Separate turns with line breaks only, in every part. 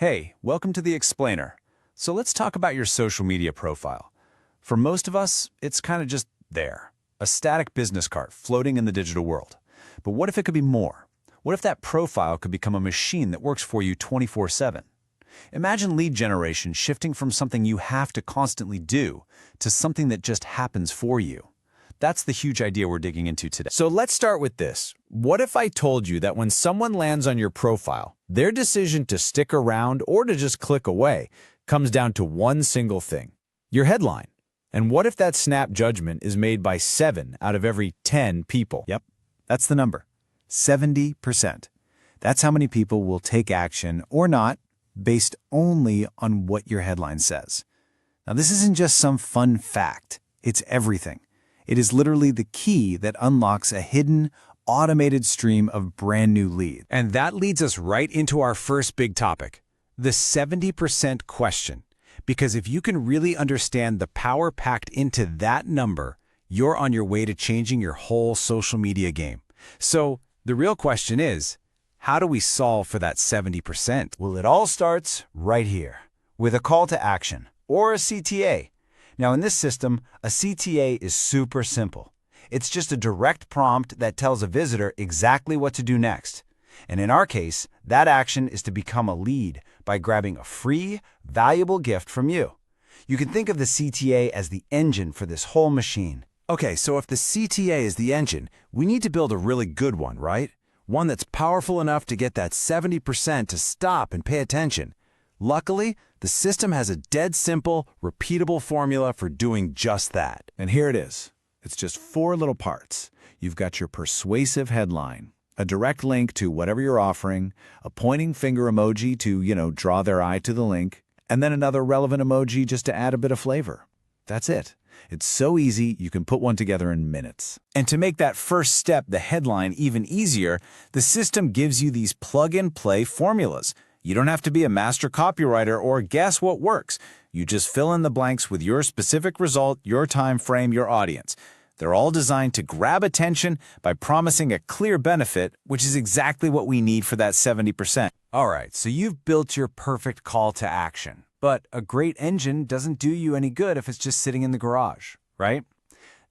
Hey, welcome to The Explainer. So let's talk about your social media profile. For most of us, it's kind of just there, a static business card floating in the digital world. But what if it could be more? What if that profile could become a machine that works for you 24/7? Imagine lead generation shifting from something you have to constantly do to something that just happens for you. That's the huge idea we're digging into today.
So let's start with this. What if I told you that when someone lands on your profile, their decision to stick around or to just click away comes down to one single thing, your headline? And what if that snap judgment is made by 7 out of every 10 people?
Yep, that's the number. 70%. That's how many people will take action or not based only on what your headline says. Now, this isn't just some fun fact. It's everything. It is literally the key that unlocks a hidden, automated stream of brand new leads.
And that leads us right into our first big topic, the 70% question. Because if you can really understand the power packed into that number, you're on your way to changing your whole social media game. So the real question is, how do we solve for that 70%?
Well, it all starts right here with a call to action or a CTA. Now, in this system, a CTA is super simple. It's just a direct prompt that tells a visitor exactly what to do next. And in our case, that action is to become a lead by grabbing a free, valuable gift from you. You can think of the CTA as the engine for this whole machine.
Okay, so if the CTA is the engine, we need to build a really good one, right? One that's powerful enough to get that 70% to stop and pay attention. Luckily, the system has a dead simple, repeatable formula for doing just that.
And here it is. It's just 4 little parts. You've got your persuasive headline, a direct link to whatever you're offering, a pointing finger emoji to, draw their eye to the link, and then another relevant emoji just to add a bit of flavor. That's it. It's so easy, you can put one together in minutes. And to make that first step, the headline, even easier, the system gives you these plug-and-play formulas. You don't have to be a master copywriter or guess what works. You just fill in the blanks with your specific result, your time frame, your audience. They're all designed to grab attention by promising a clear benefit, which is exactly what we need for that 70%.
All right, so you've built your perfect call to action. But a great engine doesn't do you any good if it's just sitting in the garage, right?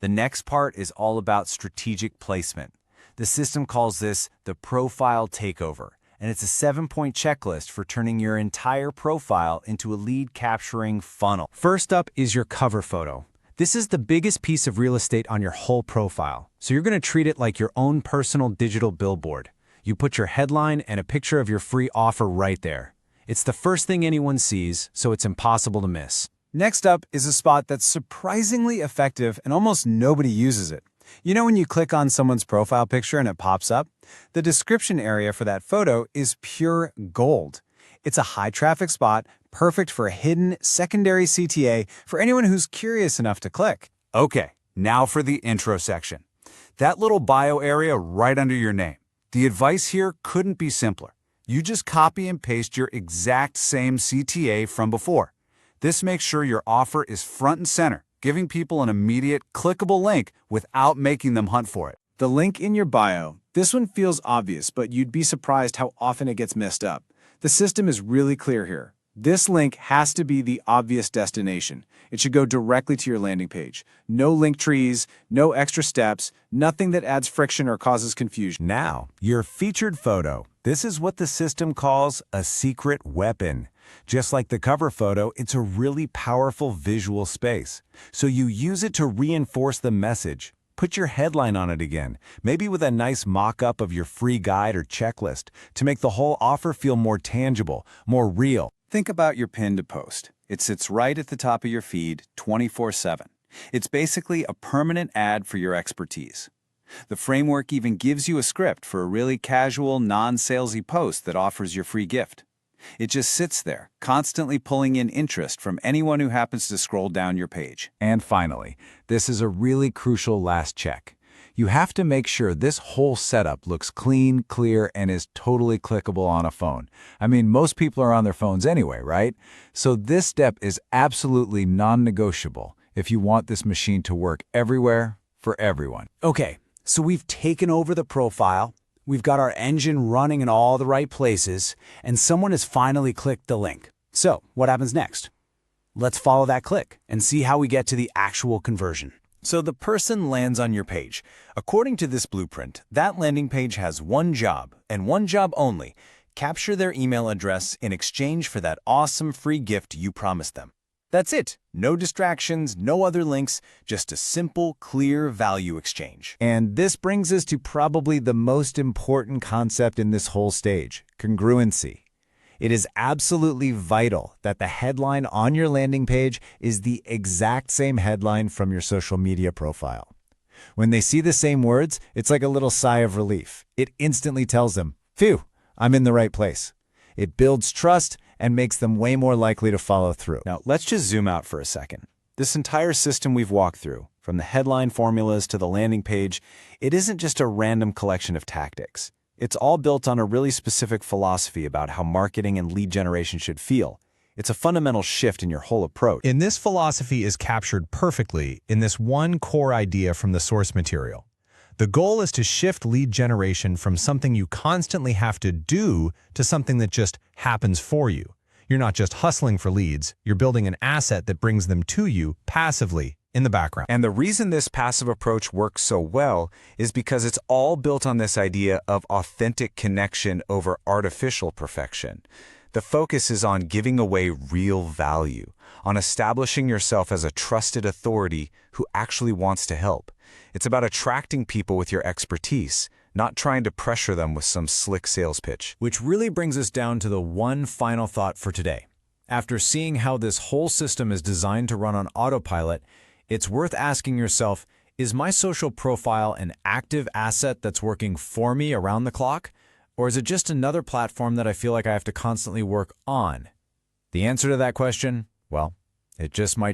The next part is all about strategic placement. The system calls this the profile takeover, and it's a 7-point checklist for turning your entire profile into a lead-capturing funnel. First up is your cover photo. This is the biggest piece of real estate on your whole profile, so you're going to treat it like your own personal digital billboard. You put your headline and a picture of your free offer right there. It's the first thing anyone sees, so it's impossible to miss.
Next up is a spot that's surprisingly effective and almost nobody uses it. You know when you click on someone's profile picture and it pops up? The description area for that photo is pure gold. It's a high-traffic spot, perfect for a hidden secondary CTA for anyone who's curious enough to click.
Okay, now for the intro section. That little bio area right under your name. The advice here couldn't be simpler. You just copy and paste your exact same CTA from before. This makes sure your offer is front and center, giving people an immediate, clickable link without making them hunt for it.
The link in your bio. This one feels obvious, but you'd be surprised how often it gets messed up. The system is really clear here. This link has to be the obvious destination. It should go directly to your landing page. No link trees, no extra steps, nothing that adds friction or causes confusion.
Now, your featured photo. This is what the system calls a secret weapon. Just like the cover photo, it's a really powerful visual space. So you use it to reinforce the message. Put your headline on it again, maybe with a nice mock-up of your free guide or checklist to make the whole offer feel more tangible, more real.
Think about your pinned post. It sits right at the top of your feed 24/7. It's basically a permanent ad for your expertise. The framework even gives you a script for a really casual, non-salesy post that offers your free gift. It just sits there, constantly pulling in interest from anyone who happens to scroll down your page.
And finally, this is a really crucial last check. You have to make sure this whole setup looks clean, clear, and is totally clickable on a phone. I mean, most people are on their phones anyway, right? So this step is absolutely non-negotiable if you want this machine to work everywhere for everyone.
Okay, so we've taken over the profile,
we've got our engine running in all the right places, and someone has finally clicked the link. So, what happens next? Let's follow that click and see how we get to the actual conversion.
So the person lands on your page. According to this blueprint, that landing page has one job, and one job only: capture their email address in exchange for that awesome free gift you promised them. That's it. No distractions, no other links, just a simple, clear value exchange.
And this brings us to probably the most important concept in this whole stage: congruency. It is absolutely vital that the headline on your landing page is the exact same headline from your social media profile. When they see the same words, it's like a little sigh of relief. It instantly tells them, phew, I'm in the right place. It builds trust and makes them way more likely to follow through.
Now, let's just zoom out for a second. This entire system we've walked through, from the headline formulas to the landing page, it isn't just a random collection of tactics. It's all built on a really specific philosophy about how marketing and lead generation should feel. It's a fundamental shift in your whole approach.
And this philosophy is captured perfectly in this one core idea from the source material. The goal is to shift lead generation from something you constantly have to do to something that just happens for you. You're not just hustling for leads, you're building an asset that brings them to you passively in the background.
And the reason this passive approach works so well is because it's all built on this idea of authentic connection over artificial perfection. The focus is on giving away real value, on establishing yourself as a trusted authority who actually wants to help. It's about attracting people with your expertise, not trying to pressure them with some slick sales pitch.
Which really brings us down to the one final thought for today. After seeing how this whole system is designed to run on autopilot, it's worth asking yourself, is my social profile an active asset that's working for me around the clock? Or is it just another platform that I feel like I have to constantly work on? The answer to that question, well, it just might